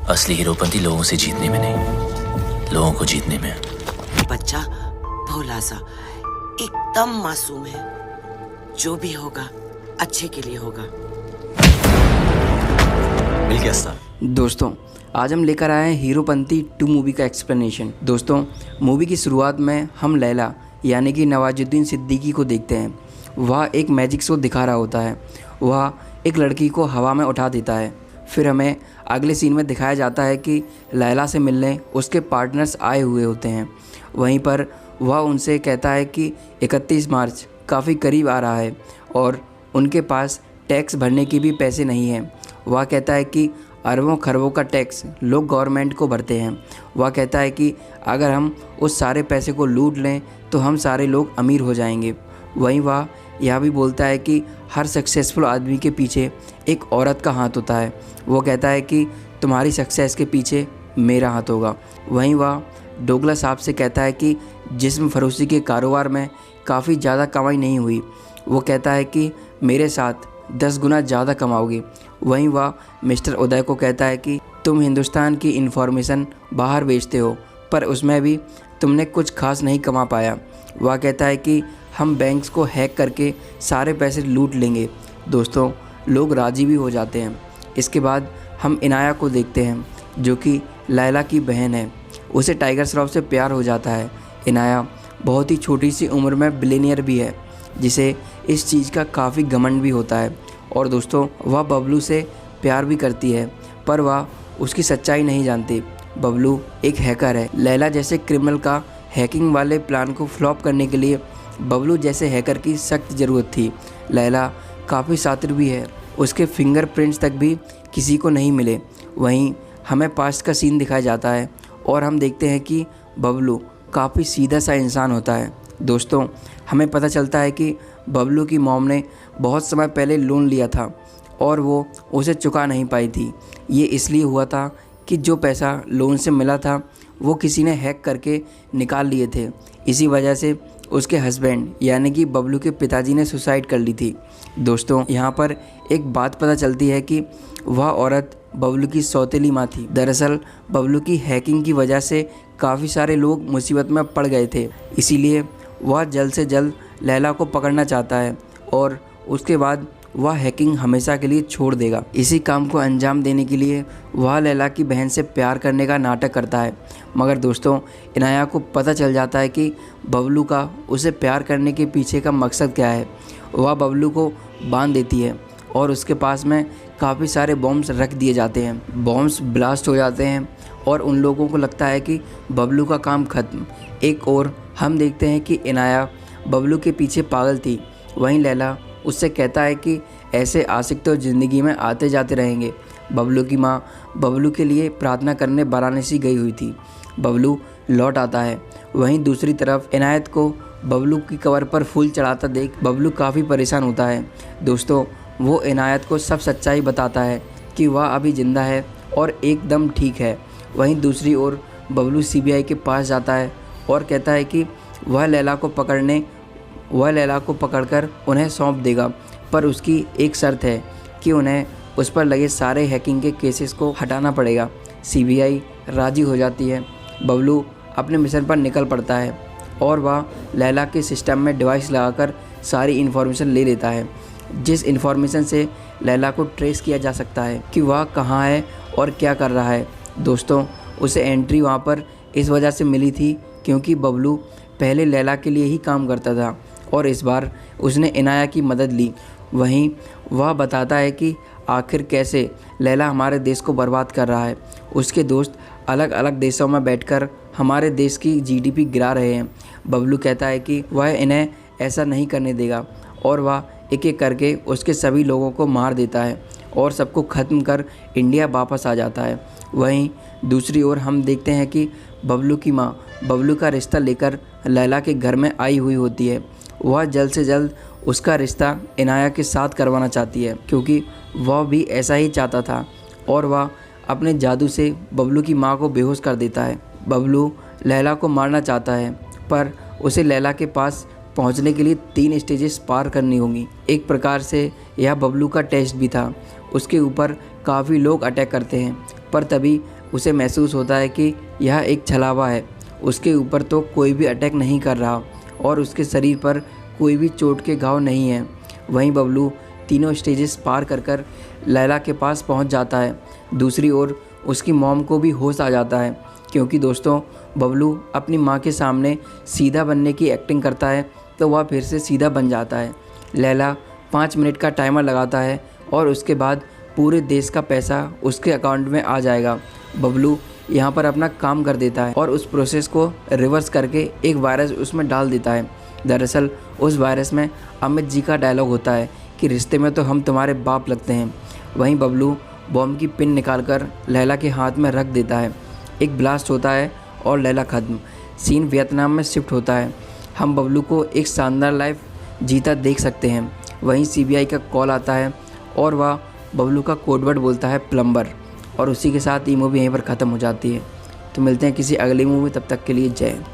असली हीरोपंती लोगों से जीतने में नहीं, लोगों को जीतने में। बच्चा भोला सा एकदम मासूम है। जो भी होगा अच्छे के लिए होगा। मिल गया सर। दोस्तों, आज हम लेकर आए हैं हीरोपंती 2 मूवी का एक्सप्लेनेशन। दोस्तों, मूवी की शुरुआत में हम लैला यानी कि नवाजुद्दीन सिद्दीकी को देखते हैं। वह एक मैजिक शो दिखा रहा होता है। वह एक लड़की को हवा में उठा देता है। फिर हमें अगले सीन में दिखाया जाता है कि लैला से मिलने उसके पार्टनर्स आए हुए होते हैं। वहीं पर वह उनसे कहता है कि 31 मार्च काफ़ी करीब आ रहा है और उनके पास टैक्स भरने की भी पैसे नहीं हैं। वह कहता है कि अरबों खरबों का टैक्स लोग गवर्नमेंट को भरते हैं। वह कहता है कि अगर हम उस सारे पैसे को लूट लें तो हम सारे लोग अमीर हो जाएंगे। वहीं वह यह भी बोलता है कि हर सक्सेसफुल आदमी के पीछे एक औरत का हाथ होता है। वो कहता है कि तुम्हारी सक्सेस के पीछे मेरा हाथ होगा। वहीं वह डोगला साहब से कहता है कि जिस्म फरोशी के कारोबार में काफ़ी ज़्यादा कमाई नहीं हुई। वो कहता है कि मेरे साथ 10 गुना ज़्यादा कमाओगे। वहीं वह मिस्टर उदय को कहता है कि तुम हिंदुस्तान की इन्फॉर्मेशन बाहर बेचते हो, पर उसमें भी तुमने कुछ खास नहीं कमा पाया। वह कहता है कि हम बैंक्स को हैक करके सारे पैसे लूट लेंगे। दोस्तों, लोग राज़ी भी हो जाते हैं। इसके बाद हम इनाया को देखते हैं, जो कि लैला की बहन है। उसे टाइगर श्रॉफ से प्यार हो जाता है। इनाया बहुत ही छोटी सी उम्र में बिलियनियर भी है, जिसे इस चीज़ का काफ़ी घमंड भी होता है। और दोस्तों, वह बबलू से प्यार भी करती है, पर वह उसकी सच्चाई नहीं जानती। बबलू एक हैकर है। लैला जैसे क्रिमिनल का हैकिंग वाले प्लान को फ्लॉप करने के लिए बबलू जैसे हैकर की सख्त ज़रूरत थी। लैला काफ़ी शातिर भी है। उसके फिंगरप्रिंट्स तक भी किसी को नहीं मिले। वहीं हमें पास्ट का सीन दिखाया जाता है और हम देखते हैं कि बबलू काफ़ी सीधा सा इंसान होता है। दोस्तों, हमें पता चलता है कि बबलू की मॉम ने बहुत समय पहले लोन लिया था और वो उसे चुका नहीं पाई थी। ये इसलिए हुआ था कि जो पैसा लोन से मिला था वो किसी ने हैक करके निकाल लिए थे। इसी वजह से उसके हस्बैंड यानी कि बबलू के पिताजी ने सुसाइड कर ली थी। दोस्तों, यहाँ पर एक बात पता चलती है कि वह औरत बबलू की सौतेली माँ थी। दरअसल बबलू की हैकिंग की वजह से काफ़ी सारे लोग मुसीबत में पड़ गए थे। इसीलिए वह जल्द से जल्द लैला को पकड़ना चाहता है और उसके बाद वह हैकिंग हमेशा के लिए छोड़ देगा। इसी काम को अंजाम देने के लिए वह लैला की बहन से प्यार करने का नाटक करता है। मगर दोस्तों, इनाया को पता चल जाता है कि बबलू का उसे प्यार करने के पीछे का मकसद क्या है। वह बबलू को बांध देती है और उसके पास में काफ़ी सारे बॉम्ब्स रख दिए जाते हैं। बॉम्ब्स ब्लास्ट हो जाते हैं और उन लोगों को लगता है कि बबलू का काम ख़त्म। एक और हम देखते हैं कि इनाया बबलू के पीछे पागल थी। वहीं लैला उससे कहता है कि ऐसे आशिक तो ज़िंदगी में आते जाते रहेंगे। बबलू की माँ बबलू के लिए प्रार्थना करने वाराणसी गई हुई थी। बबलू लौट आता है। वहीं दूसरी तरफ इनायत को बबलू की कबर पर फूल चढ़ाता देख बबलू काफ़ी परेशान होता है। दोस्तों, वो इनायत को सब सच्चाई बताता है कि वह अभी ज़िंदा है और एकदम ठीक है। वहीं दूसरी ओर बबलू सीबीआई के पास जाता है और कहता है कि वह लैला को पकड़कर उन्हें सौंप देगा, पर उसकी एक शर्त है कि उन्हें उस पर लगे सारे हैकिंग के केसेस को हटाना पड़ेगा। सीबीआई राज़ी हो जाती है। बबलू अपने मिशन पर निकल पड़ता है और वह लैला के सिस्टम में डिवाइस लगाकर सारी इन्फॉर्मेशन ले लेता है, जिस इन्फॉर्मेशन से लैला को ट्रेस किया जा सकता है कि वह कहाँ है और क्या कर रहा है। दोस्तों, उसे एंट्री वहाँ पर इस वजह से मिली थी क्योंकि बबलू पहले लैला के लिए ही काम करता था और इस बार उसने इनाया की मदद ली। वहीं वह बताता है कि आखिर कैसे लैला हमारे देश को बर्बाद कर रहा है। उसके दोस्त अलग अलग देशों में बैठकर हमारे देश की जीडीपी गिरा रहे हैं। बबलू कहता है कि वह इन्हें ऐसा नहीं करने देगा और वह एक एक करके उसके सभी लोगों को मार देता है और सबको ख़त्म कर इंडिया वापस आ जाता है। वहीं दूसरी ओर हम देखते हैं कि बबलू की माँ बबलू का रिश्ता लेकर लैला के घर में आई हुई होती है। वह जल्द से जल्द उसका रिश्ता इनाया के साथ करवाना चाहती है क्योंकि वह भी ऐसा ही चाहता था और वह अपने जादू से बबलू की माँ को बेहोश कर देता है। बबलू लैला को मारना चाहता है, पर उसे लैला के पास पहुंचने के लिए 3 स्टेजेस पार करनी होंगी। एक प्रकार से यह बबलू का टेस्ट भी था। उसके ऊपर काफ़ी लोग अटैक करते हैं, पर तभी उसे महसूस होता है कि यह एक छलावा है। उसके ऊपर तो कोई भी अटैक नहीं कर रहा और उसके शरीर पर कोई भी चोट के घाव नहीं है। वहीं बबलू तीनों स्टेजेस पार कर लैला के पास पहुंच जाता है। दूसरी ओर उसकी मॉम को भी होश आ जाता है, क्योंकि दोस्तों बबलू अपनी माँ के सामने सीधा बनने की एक्टिंग करता है तो वह फिर से सीधा बन जाता है। लैला 5 मिनट का टाइमर लगाता है और उसके बाद पूरे देश का पैसा उसके अकाउंट में आ जाएगा। बबलू यहाँ पर अपना काम कर देता है और उस प्रोसेस को रिवर्स करके एक वायरस उसमें डाल देता है। दरअसल उस वायरस में अमित जी का डायलॉग होता है कि रिश्ते में तो हम तुम्हारे बाप लगते हैं। वहीं बबलू बॉम्ब की पिन निकालकर लैला के हाथ में रख देता है। एक ब्लास्ट होता है और लैला खत्म। सीन वियतनाम में शिफ्ट होता है। हम बबलू को एक शानदार लाइफ जीता देख सकते हैं। वहीं सीबीआई का कॉल आता है और वह बबलू का कोडवर्ड बोलता है प्लम्बर, और उसी के साथ ये मूवी यहीं पर ख़त्म हो जाती है। तो मिलते हैं किसी अगली मूवी, तब तक के लिए जय हिंद।